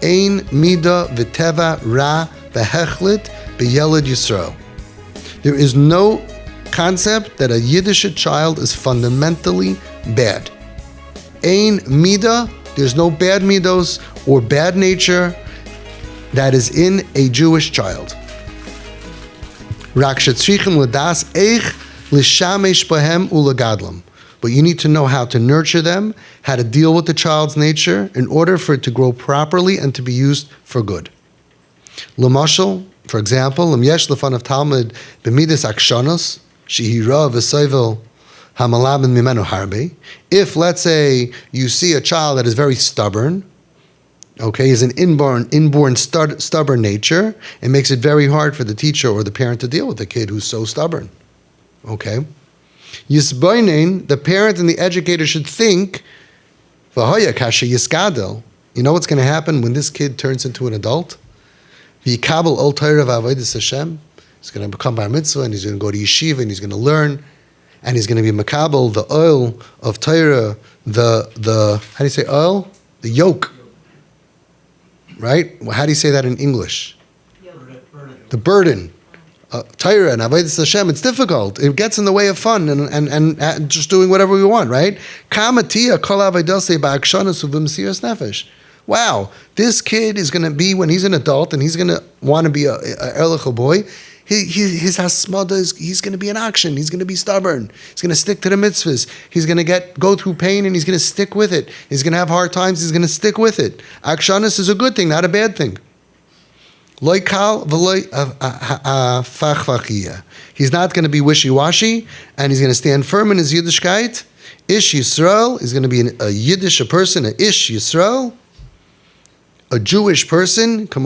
Ein mida v'teva ra v'hechlit b'yeled Yisrael. There is no concept that a Yiddish child is fundamentally bad. Ein mida, there's no bad midos or bad nature that is in a Jewish child. Rak shetzrichim l'das eich l'shamesh bahem u'legadlam. But you need to know how to nurture them, how to deal with the child's nature in order for it to grow properly and to be used for good. L'mashal, for example, l'm yesh l'fanav talmud b'midas akshanos shehira v'soivel hamalabin mimenu harbe. If, let's say, you see a child that is very stubborn, okay, is an inborn stubborn nature, it makes it very hard for the teacher or the parent to deal with the kid who's so stubborn. Okay? Yisboinen, the parent and the educator should think, V'hoya kasha yiskadel, you know what's going to happen when this kid turns into an adult? V'yikabel ol Torah v'avodas Hashem. He's going to become bar mitzvah and he's going to go to yeshiva and he's going to learn and he's going to be makabel, the oil of Torah, the how do you say oil? The yoke. Right? Well, how do you say that in English? The burden. Torah and avodas Hashem, it's difficult. It gets in the way of fun and just doing whatever we want, right? Wow, this kid is going to be, when he's an adult and he's going to want to be a erlich boy, his hasmada is, he's going to be in action. He's going to be stubborn. He's going to stick to the mitzvahs. He's going to go through pain and he's going to stick with it. He's going to have hard times. He's going to stick with it. Akshanis is a good thing, not a bad thing. He's not going to be wishy-washy, and he's going to stand firm in his Yiddishkeit. Ish Yisrael is going to be a Yiddish person, a Ish Yisrael, a Jewish person. Like the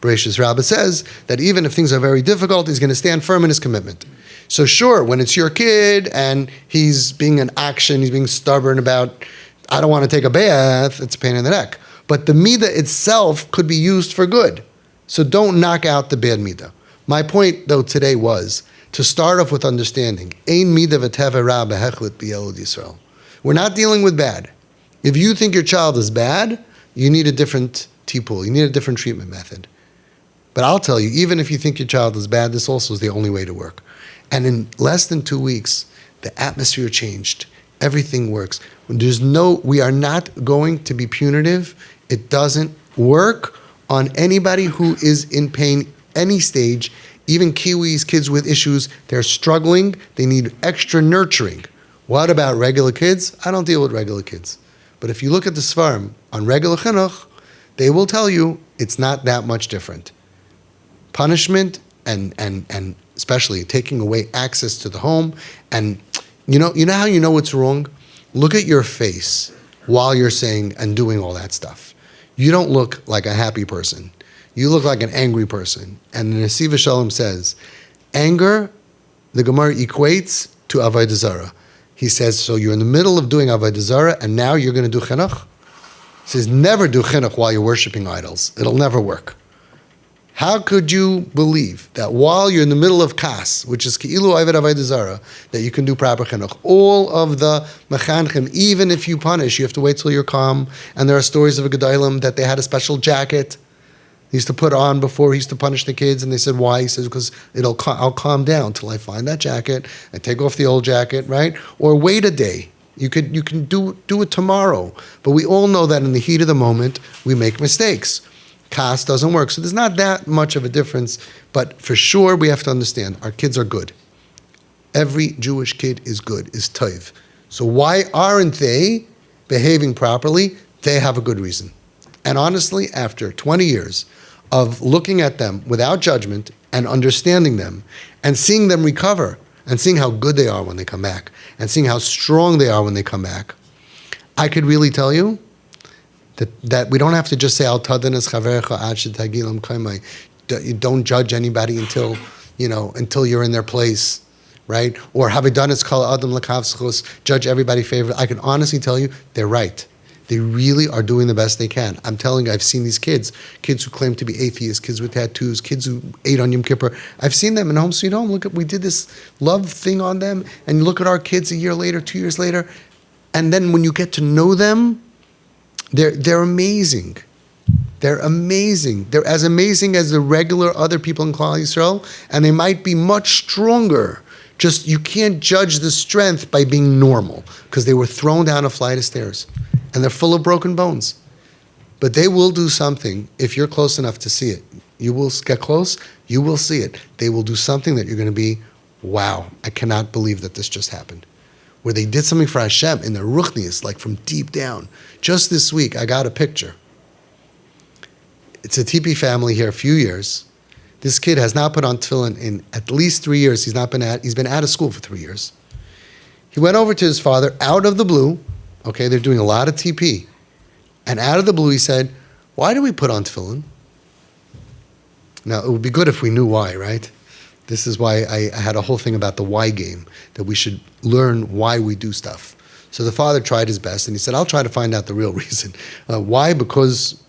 Bereshis Rabbah says, that even if things are very difficult, he's going to stand firm in his commitment. So sure, when it's your kid and he's being in action, he's being stubborn about, I don't want to take a bath, it's a pain in the neck. But the midah itself could be used for good. So don't knock out the bad midah. My point, though, today was to start off with understanding. Ein midah v'teva ra b'hechlit b'yeled Yisrael. We're not dealing with bad. If you think your child is bad, you need a different tipul. You need a different treatment method. But I'll tell you, even if you think your child is bad, this also is the only way to work. And in less than 2 weeks, the atmosphere changed. Everything works. We are not going to be punitive. It doesn't work on anybody who is in pain, any stage. Even Kiwis, kids with issues, they're struggling. They need extra nurturing. What about regular kids? I don't deal with regular kids. But if you look at the Svarim on regular chinuch, they will tell you it's not that much different. Punishment and especially taking away access to the home. And you know how you know it's wrong? Look at your face while you're saying and doing all that stuff. You don't look like a happy person. You look like an angry person. And the Nesiv Shalom says, anger, the Gemara equates to Avodah Zarah. He says, so you're in the middle of doing Avodah Zarah and now you're going to do chinuch? He says, never do chinuch while you're worshiping idols. It'll never work. How could you believe that while you're in the middle of kas, which is ki'ilu ayved avodah zarah, that you can do proper chinuch? All of the mechanchim, even if you punish, you have to wait till you're calm. And there are stories of a GEDOLIM that they had a special jacket he used to put on before he used to punish the kids. And they said, why? He says, because I'll calm down till I find that jacket and take off the old jacket, right? Or wait a day. You can do it tomorrow. But we all know that in the heat of the moment, we make mistakes. Kas doesn't work. So there's not that much of a difference, but for sure we have to understand our kids are good. Every Jewish kid is good, is toiv. So why aren't they behaving properly? They have a good reason. And honestly, after 20 years of looking at them without judgment and understanding them and seeing them recover and seeing how good they are when they come back and seeing how strong they are when they come back, I could really tell you that we don't have to just say al tadanas chaverecha ad shetagilam kaimai. Don't judge anybody until you're in their place, right? Or havidanas kol adam lakav schus, judge everybody favorite. I can honestly tell you they're right. They really are doing the best they can. I'm telling you, I've seen these kids who claim to be atheists, kids with tattoos, kids who ate on Yom Kippur. I've seen them in Home Sweet Home. Look, we did this love thing on them, and you look at our kids a year later, 2 years later, and then when you get to know them, they're amazing. They're amazing. They're as amazing as the regular other people in Klal Yisrael, and they might be much stronger. Just, you can't judge the strength by being normal, because they were thrown down a flight of stairs, and they're full of broken bones. But they will do something if you're close enough to see it. You will get close, you will see it. They will do something that you're going to be, wow, I cannot believe that this just happened. Where they did something for Hashem in their ruchnius, like from deep down. Just this week, I got a picture. It's a TP family here a few years. This kid has not put on tefillin in at least 3 years. He's been out of school for 3 years. He went over to his father out of the blue. Okay, they're doing a lot of TP. And out of the blue, he said, why do we put on tefillin? Now, it would be good if we knew why, right? This is why I had a whole thing about the why game, that we should learn why we do stuff. So the father tried his best, and he said, I'll try to find out the real reason. Why? Because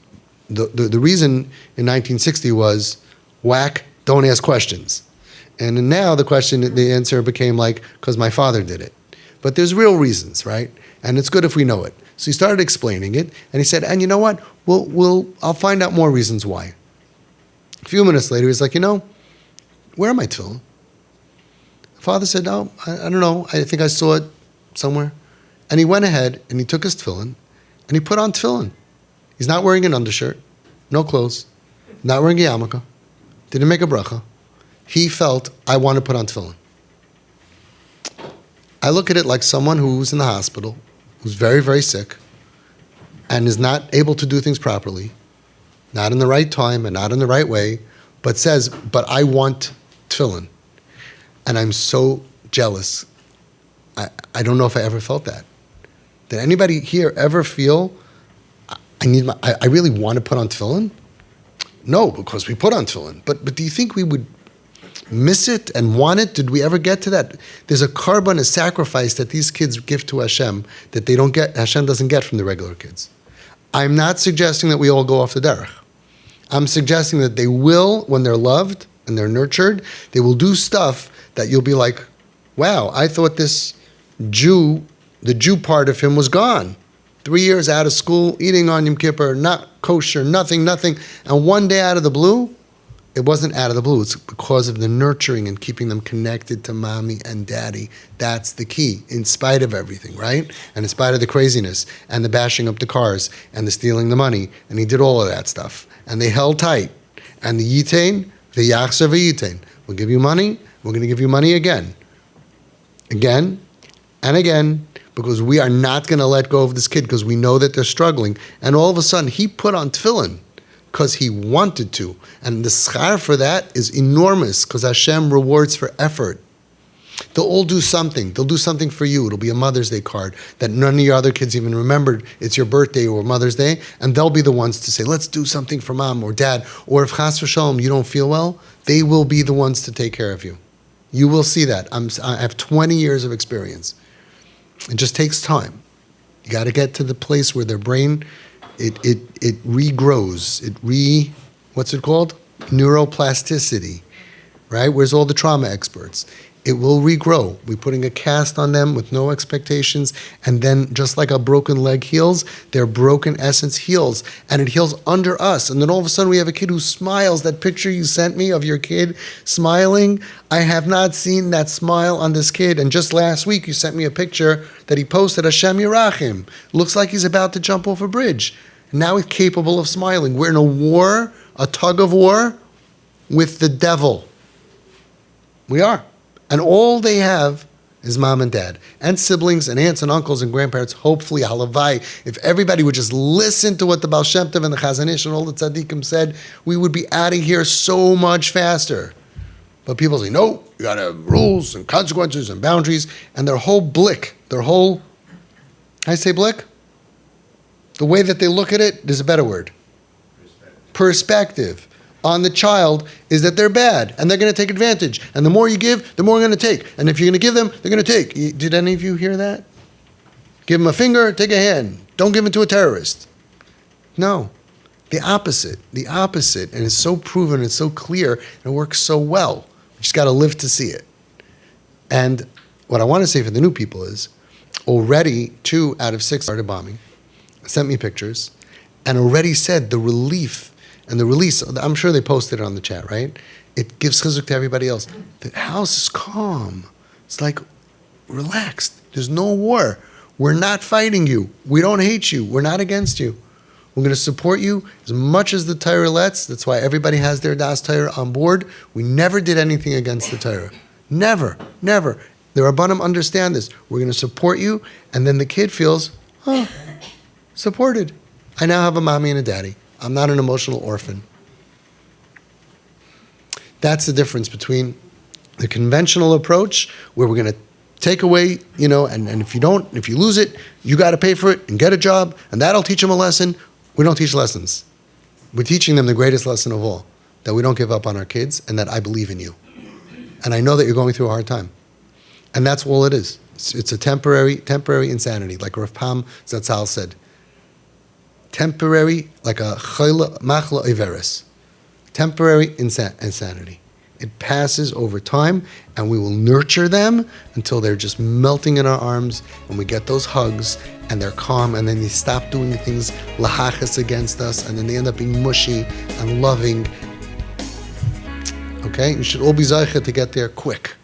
the reason in 1960 was, whack, don't ask questions. And now the answer became like, because my father did it. But there's real reasons, right? And it's good if we know it. So he started explaining it, and he said, and you know what? I'll find out more reasons why. A few minutes later, he's like, where are my tefillin? The father said, no, I don't know. I think I saw it somewhere. And he went ahead, and he took his tefillin, and he put on tefillin. He's not wearing an undershirt, no clothes, not wearing a yarmulke, didn't make a bracha. He felt, I want to put on tefillin. I look at it like someone who's in the hospital, who's very, very sick, and is not able to do things properly, not in the right time and not in the right way, but says, but I want tefillin. And I'm so jealous. I don't know if I ever felt that. Did anybody here ever feel, I really want to put on tefillin? No, because we put on tefillin. But do you think we would miss it and want it? Did we ever get to that? There's a korban, a sacrifice that these kids give to Hashem that they don't get, Hashem doesn't get from the regular kids. I'm not suggesting that we all go off the derech. I'm suggesting that they will, when they're loved and they're nurtured, they will do stuff that you'll be like, wow, I thought this Jew, the Jew part of him was gone. 3 years out of school, eating on Yom Kippur, not kosher, nothing. And one day out of the blue, it wasn't out of the blue. It's because of the nurturing and keeping them connected to mommy and daddy. That's the key, in spite of everything, right? And in spite of the craziness and the bashing up the cars and the stealing the money. And he did all of that stuff. And they held tight. And the yitain, the yachser v'yitain. We'll give you money. We're going to give you money again. Again and again. Because we are not going to let go of this kid because we know that they're struggling. And all of a sudden, he put on tefillin because he wanted to. And the schar for that is enormous because Hashem rewards for effort. They'll all do something. They'll do something for you. It'll be a Mother's Day card that none of your other kids even remembered it's your birthday or Mother's Day. And they'll be the ones to say, let's do something for mom or dad. Or if chas v'shalom, you don't feel well, they will be the ones to take care of you. You will see that. I have 20 years of experience. It just takes time. You got to get to the place where their brain, it regrows. What's it called? Neuroplasticity, right? Where's all the trauma experts? It will regrow. We're putting a cast on them with no expectations, and then just like a broken leg heals, their broken essence heals, and it heals under us. And then all of a sudden we have a kid who smiles. That picture you sent me of your kid smiling, I have not seen that smile on this kid. And just last week you sent me a picture that he posted, Hashem Yirachim. Looks like he's about to jump off a bridge. And now he's capable of smiling. We're in a war, a tug of war with the devil. We are. And all they have is mom and dad, and siblings, and aunts and uncles and grandparents. Hopefully, halavai, if everybody would just listen to what the Baal Shem Tov and the Chazon Ish and all the tzaddikim said, we would be out of here so much faster. But people say, no, you got to have rules and consequences and boundaries, and their whole blick, I say blick? The way that they look at it, there's a better word. Perspective. On the child is that they're bad and they're going to take advantage. And the more you give, the more they're going to take. And if you're going to give them, they're going to take. Did any of you hear that? Give them a finger, take a hand. don't give in to a terrorist. No, the opposite, and it's so proven, it's so clear, and it works so well. We just got to live to see it. And what I want to say for the new people is, already 2 out of 6 started bombing, sent me pictures, and already said the relief and the release. I'm sure they posted it on the chat, right? It gives chizuk to everybody else. The house is calm. It's like relaxed. There's no war. We're not fighting you. We don't hate you. We're not against you. We're going to support you as much as the Torah lets. That's why everybody has their Das Torah on board. We never did anything against the Torah. Never, never. The Rabbanim understand this. We're going to support you, and then the kid feels, supported. I now have a mommy and a daddy. I'm not an emotional orphan. That's the difference between the conventional approach, where we're going to take away, and if you lose it, you got to pay for it and get a job, and that'll teach them a lesson. We don't teach lessons. We're teaching them the greatest lesson of all, that we don't give up on our kids, and that I believe in you. And I know that you're going through a hard time. And that's all it is. It's a temporary insanity, like Rav Pam Zatzal said. Temporary, like a chayla machla iveres. Temporary insanity. It passes over time, and we will nurture them until they're just melting in our arms, and we get those hugs, and they're calm, and then they stop doing things lahachas against us, and then they end up being mushy and loving. Okay? You should all be ZY'A to get there quick.